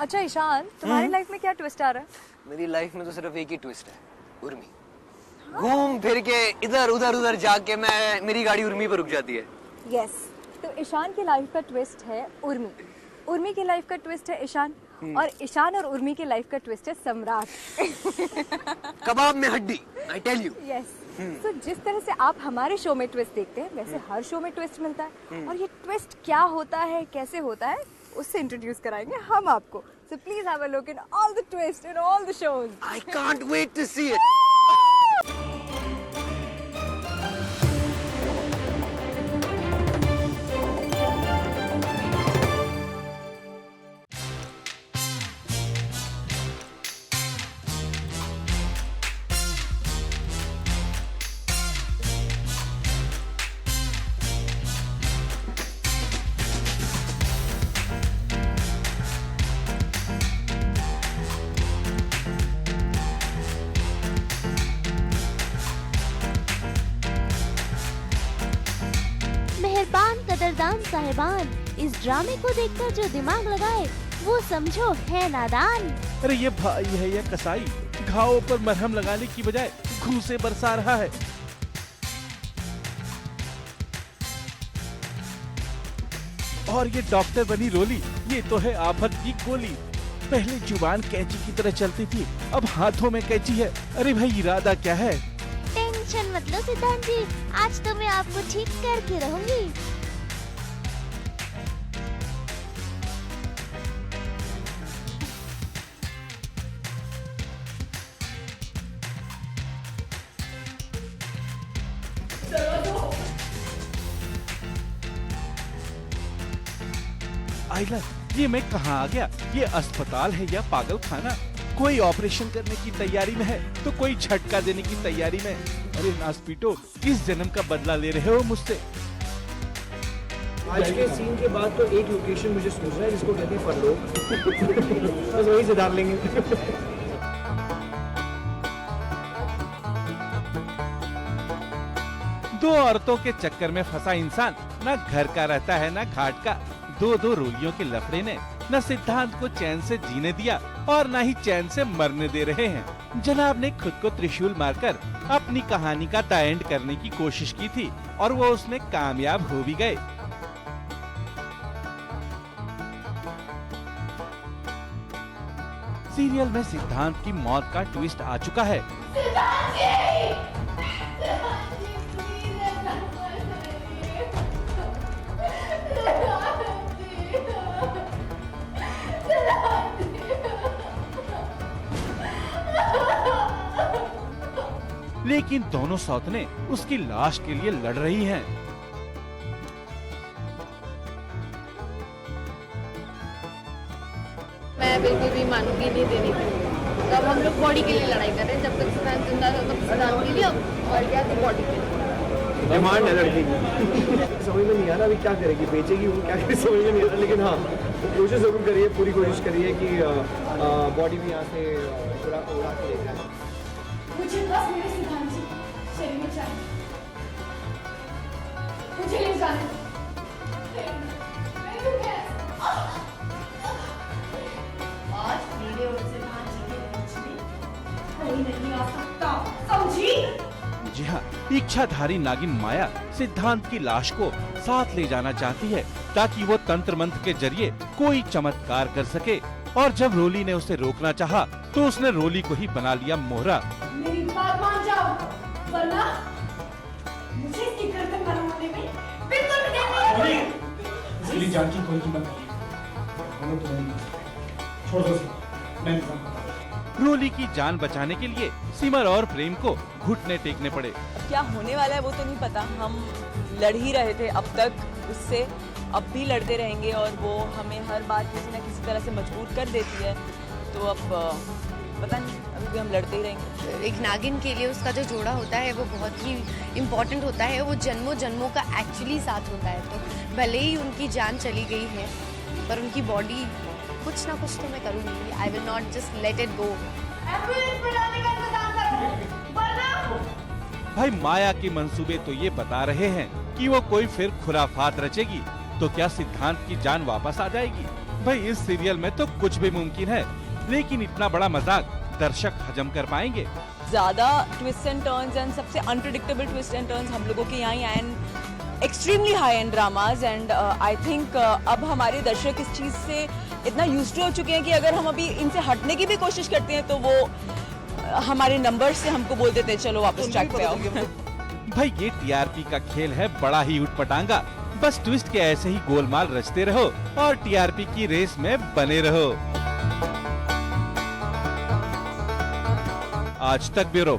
अच्छा ईशान, तुम्हारी लाइफ में क्या ट्विस्ट आ रहा है? मेरी लाइफ में तो सिर्फ एक ही ट्विस्ट है, उर्मी। घूम फिर के इधर उधर उधर जाके मेरी गाड़ी उर्मी पर रुक जाती है। यस, तो ईशान की लाइफ का ट्विस्ट है उर्मी, उर्मी की लाइफ का ट्विस्ट है ईशान, और ईशान और उर्मी की लाइफ का ट्विस्ट है सम्राट। कबाब में हड्डी, आई टेल यू। यस, तो जिस तरह से आप हमारे शो में ट्विस्ट देखते हैं वैसे हर शो में ट्विस्ट मिलता है, और ये ट्विस्ट क्या होता है, कैसे होता है, उससे इंट्रोड्यूस कराएंगे हम आपको। So please have a look in all the twists in all the shows. I can't wait to see it. मेहरबान कदरदान साहिबान, इस ड्रामे को देखकर जो दिमाग लगाए वो समझो है नादान। अरे ये भाई है या कसाई, घावों पर मरहम लगाने की बजाय घूंसे बरसा रहा है। और ये डॉक्टर बनी रोली, ये तो है आफत की गोली। पहले जुबान कैंची की तरह चलती थी, अब हाथों में कैंची है। अरे भाई इरादा क्या है? टेंशन मत लो सिद्धांत जी, आज तो मैं आपको ठीक करके रहूंगी। आइला, ये मैं कहाँ आ गया? ये अस्पताल है या पागल खाना? कोई ऑपरेशन करने की तैयारी में है तो कोई झटका देने की तैयारी में। अरे नास्पिटो, किस जन्म का बदला ले रहे हो मुझसे? आज के सीन के बाद तो एक लोकेशन मुझे सूझ रहा है जिसको कहते हैं परलोक। बस वहीं से डाल लेंगे। दो औरतों के चक्कर में फंसा इंसान न घर का रहता है न घाट का। दो रोलियों के लफड़े ने न सिद्धांत को चैन से जीने दिया और न ही चैन से मरने दे रहे हैं। जनाब ने खुद को त्रिशूल मारकर अपनी कहानी का द एंड करने की कोशिश की थी और वो उसमें कामयाब हो भी गए। सीरियल में सिद्धांत की मौत का ट्विस्ट आ चुका है। लेकिन दोनों सौतने उसकी लाश के लिए लड़ रही हैं। मैं बिल्कुल भी मानूंगी नहीं देने की। तो अब हम लोग बॉडी के लिए लड़ाई कर रहे हैं। जब तक सिद्धांत जिंदा था तब सिद्धांत के लिए, अब मर गया तो बॉडी के लिए। डिमांड है लड़की की। समझ में नहीं आ रहा अभी क्या करेगी, बेचेगी वो क्या करेगी समझ में नहीं आ रहा, लेकिन हाँ कोशिश जरूर करिए, पूरी कोशिश करिए कि बॉडी भी यहाँ से उड़ा के ले जाए। मुझे बस मेरे सिद्धांत जी शरीर में चाहिए, मुझे ले जाने दो। आज मेरे और सिद्धांत जी के बीच में कोई नहीं आ सकता, समझी? जी हाँ, इच्छाधारी नागिन माया सिद्धांत की लाश को साथ ले जाना चाहती है ताकि वो तंत्र मंत्र के जरिए कोई चमत्कार कर सके। और जब रोली ने उसे रोकना चाहा तो उसने रोली को ही बना लिया मोहरा। मेरी बात मान जाओ, वरना मुझे इसकी गर्दन बनवाने में बिल्कुल भी देर नहीं होगी। मेरी जान की कोई कीमत नहीं है, छोड़ दो, मैं इंतजाम करता हूं। रोली की जान बचाने के लिए सिमर और प्रेम को घुटने टेकने पड़े। क्या होने वाला है वो तो नहीं पता, हम लड़ ही रहे थे अब तक उससे, अब भी लड़ते रहेंगे और वो हमें हर बार किसी न किसी तरह से मजबूर कर देती है। तो अब पता नहीं, अभी भी हम लड़ते ही रहेंगे। एक नागिन के लिए उसका जो जोड़ा होता है वो बहुत ही इम्पोर्टेंट होता है, वो जन्मों जन्मों का एक्चुअली साथ होता है। तो भले ही उनकी जान चली गई है पर उनकी बॉडी कुछ ना कुछ तो मैं करूँगी। I will not just let it go. Ambulance बुलाने का इंतजाम करो, वरना। भाई माया के मंसूबे तो ये बता रहे हैं कि वो कोई फिर खुराफात रचेगी तो क्या सिद्धांत की जान वापस आ जाएगी। भाई इस सीरियल में तो कुछ भी मुमकिन है, लेकिन इतना बड़ा मजाक दर्शक हजम कर पाएंगे? ज़्यादा ट्विस्ट एंड टर्न्स एंड सबसे अनप्रिडिक्टेबल ट्विस्ट एंड टर्न्स हम लोगों के यहाँ ही आए, extremely high and dramas, and I think अब हमारे दर्शक इस चीज़ से इतना यूज्ड टू हो चुके हैं कि अगर हम अभी इनसे हटने की भी कोशिश करते हैं तो वो हमारे नंबर्स से हमको बोल देते हैं चलो वापस ट्रैक पे आओ। भाई ये टीआरपी का खेल है, बड़ा ही उटपटांगा। बस ट्विस्ट के ऐसे ही गोलमाल रचते रहो और टीआरपी की रेस में बने रहो। आज तक ब्यूरो।